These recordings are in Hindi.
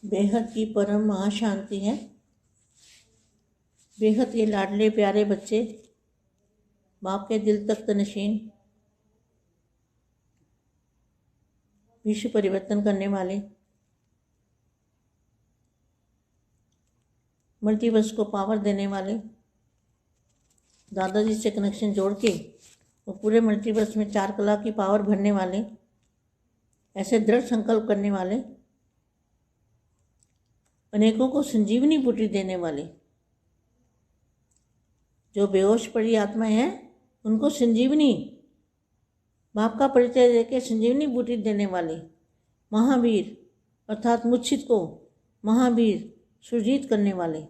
बेहद की परम महाशांति है। बेहद ये लाडले प्यारे बच्चे, बाप के दिल तक तनशीन, विश्व परिवर्तन करने वाले, मल्टीवर्स को पावर देने वाले, दादाजी से कनेक्शन जोड़ के और पूरे मल्टीवर्स में 4 कला की पावर भरने वाले, ऐसे दृढ़ संकल्प करने वाले, अनेकों को संजीवनी बूटी देने वाले, जो बेहोश पड़ी आत्माएं हैं उनको संजीवनी, बाप का परिचय देके संजीवनी बूटी देने वाले महावीर, अर्थात मूर्छित को महावीर सुरजीत करने वाले।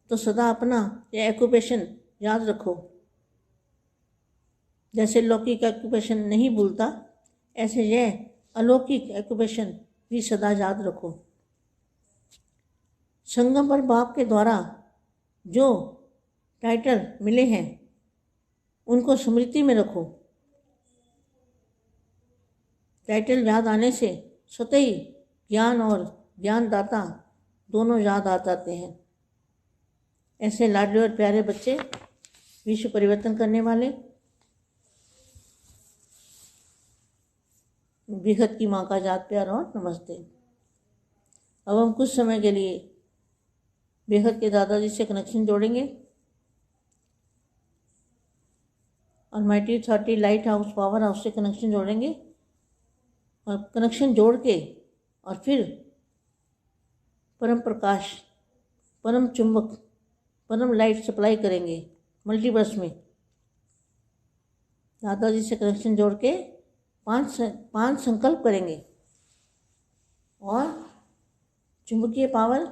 तो सदा अपना यह एक्यूपेशन याद रखो। जैसे लौकिक एक्यूपेशन नहीं भूलता, ऐसे यह अलौकिक एक्यूपेशन भी सदा याद रखो। संगम पर बाप के द्वारा जो टाइटल मिले हैं उनको स्मृति में रखो। टाइटल याद आने से स्वतः ही ज्ञान और ज्ञानदाता दोनों याद आ जाते हैं। ऐसे लाडले और प्यारे बच्चे, विश्व परिवर्तन करने वाले, बेहद की माँ का याद प्यार और नमस्ते। अब हम कुछ समय के लिए बेहद के दादाजी से कनेक्शन जोड़ेंगे। Almighty authority light house power house से कनेक्शन जोड़ेंगे और कनेक्शन जोड़ के और फिर परम प्रकाश, परम चुंबक, परम लाइट सप्लाई करेंगे मल्टीवर्स में। दादाजी से कनेक्शन जोड़ के पांच संकल्प करेंगे और चुंबकीय पावर,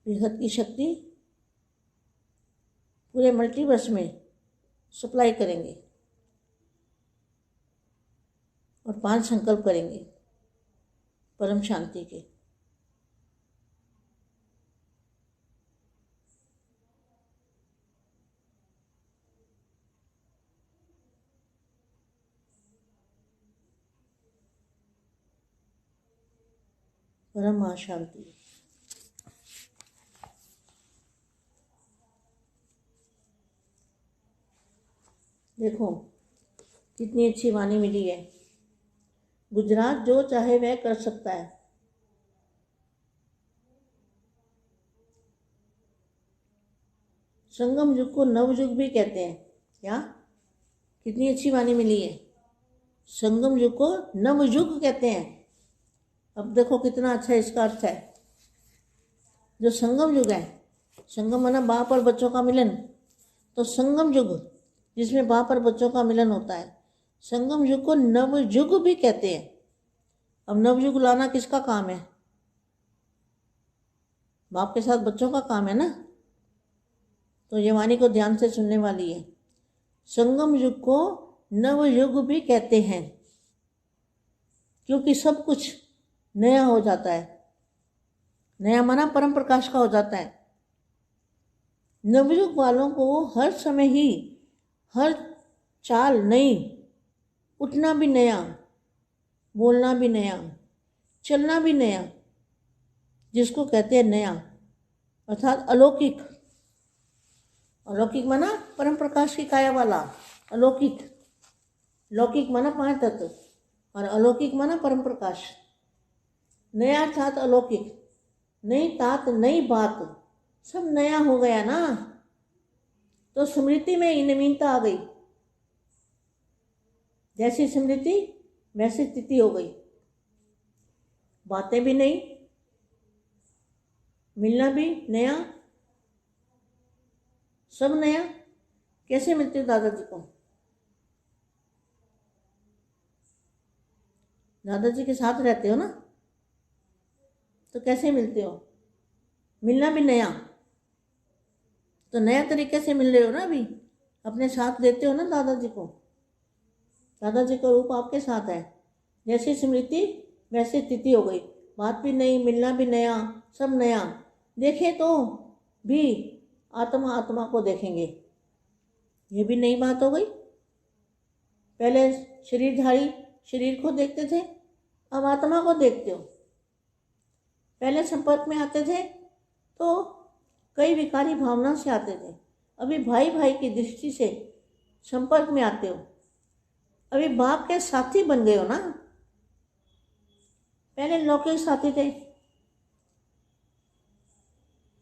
बेहद की शक्ति पूरे मल्टीवर्स में सप्लाई करेंगे और 5 संकल्प करेंगे परम शांति के। परम शांति। देखो कितनी अच्छी वाणी मिली है। गुजरात जो चाहे वह कर सकता है। संगम युग को नवयुग भी कहते हैं। क्या कितनी अच्छी वाणी मिली है। संगम युग को नवयुग कहते हैं। अब देखो कितना अच्छा इसका अर्थ है। जो संगम युग है, संगम माना बाप और बच्चों का मिलन, तो संगम युग जिसमें बाप और बच्चों का मिलन होता है, संगम युग को नवयुग भी कहते हैं। अब नवयुग लाना किसका काम है? बाप के साथ बच्चों का काम है ना। तो ये वाणी को ध्यान से सुनने वाली है। संगम युग को नवयुग भी कहते हैं क्योंकि सब कुछ नया हो जाता है। नया माना परम प्रकाश का हो जाता है। नवयुग वालों को हर समय ही हर चाल नई, उठना भी नया, बोलना भी नया, चलना भी नया, जिसको कहते हैं नया, अर्थात अलौकिक। अलौकिक माना परम प्रकाश की काया वाला अलौकिक। लौकिक माना 5 तत्व और अलौकिक माना परम प्रकाश। नया अर्थात अलौकिक। नई तात, नई बात, सब नया हो गया ना, तो स्मृति में नवीनता आ गई। जैसी स्मृति वैसी स्थिति हो गई। बातें भी नई, मिलना भी नया, सब नया। कैसे मिलते हो दादाजी को? दादाजी के साथ रहते हो ना, तो कैसे मिलते हो? मिलना भी नया, तो नया तरीके से मिल रहे हो ना। अभी अपने साथ देते हो ना दादाजी को। दादाजी का रूप आपके साथ है। जैसी स्मृति वैसी स्थिति हो गई। बात भी नई, मिलना भी नया, सब नया। देखे तो भी आत्मा आत्मा को देखेंगे, ये भी नई बात हो गई। पहले शरीरधारी शरीर को देखते थे, अब आत्मा को देखते हो। पहले संपर्क में आते थे तो कई विकारी भावना से आते थे, अभी भाई भाई की दृष्टि से संपर्क में आते हो, अभी बाप के साथी बन गए हो ना। पहले लौकिक साथी थे,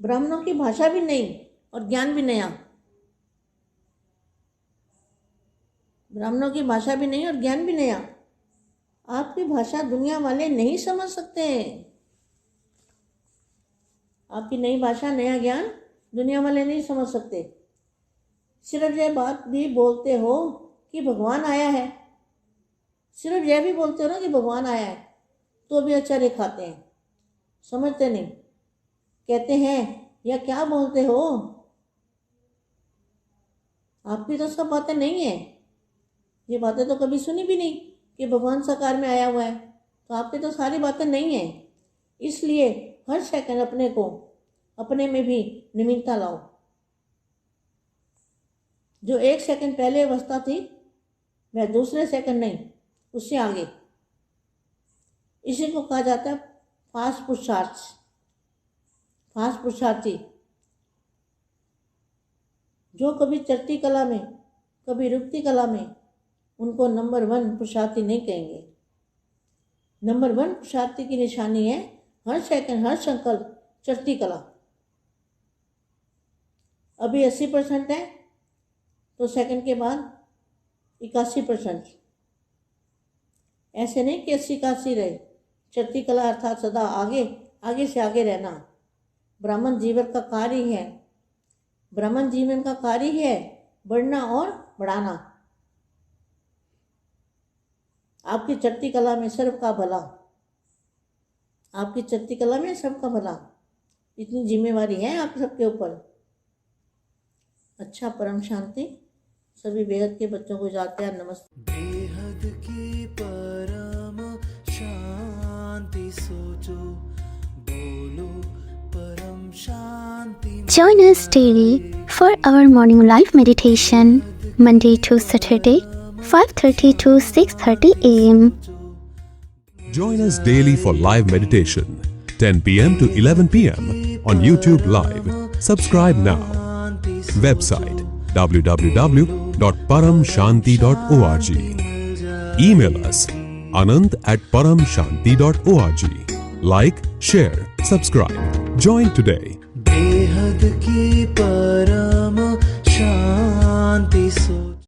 ब्राह्मणों की भाषा भी नहीं और ज्ञान भी नया। ब्राह्मणों की भाषा भी नहीं और ज्ञान भी नया। आपकी भाषा दुनिया वाले नहीं समझ सकते। आपकी नई भाषा, नया ज्ञान दुनिया वाले नहीं समझ सकते। सिर्फ यह बात भी बोलते हो कि भगवान आया है, सिर्फ यह भी बोलते हो ना कि भगवान आया है, तो भी आचार्य खाते हैं, समझते नहीं। कहते हैं या क्या बोलते हो, आपकी तो सब बातें नहीं है। ये बातें तो कभी सुनी भी नहीं कि भगवान साकार में आया हुआ है, तो आपकी तो सारी बातें नहीं है। इसलिए हर सेकंड अपने में भी निमित्ता लाओ। जो 1 सेकंड पहले अवस्था थी वह दूसरे सेकंड नहीं, उससे आगे। इसी को कहा जाता है फास्ट पुरुषार्थी। जो कभी चढ़ती कला में, कभी रुकती कला में, उनको नंबर 1 पुरुषार्थी नहीं कहेंगे। नंबर 1 पुरुषार्थी की निशानी है हर सेकंड, हर संकल्प चढ़ती कला। अभी 80% है तो सेकंड के बाद 81%। ऐसे नहीं कि 80-81 रहे। चढ़ती कला अर्थात सदा आगे से आगे रहना। ब्राह्मण जीवन का कार्य है, ब्राह्मण जीवन का कार्य है बढ़ना और बढ़ाना। आपकी चढ़ती कला में सबका भला, आपकी चढ़ती कला में सबका भला, इतनी जिम्मेवारी है आप सबके ऊपर। अच्छा, परम शांति। सभी बेहद के बच्चों को जाते हैं नमस्ते। बेहद की परम शांति सोचो, बोलो परम शांति। Join us daily for our morning live meditation, Monday to Saturday, 5:30 to 6:30 a.m. Join us daily for live meditation, 10 p.m. to 11 p.m. on YouTube Live. Subscribe now. Website www.paramshanti.org. Email us anand@paramshanti.org. Like, share, subscribe. Join today. बेहद की परम शांति सो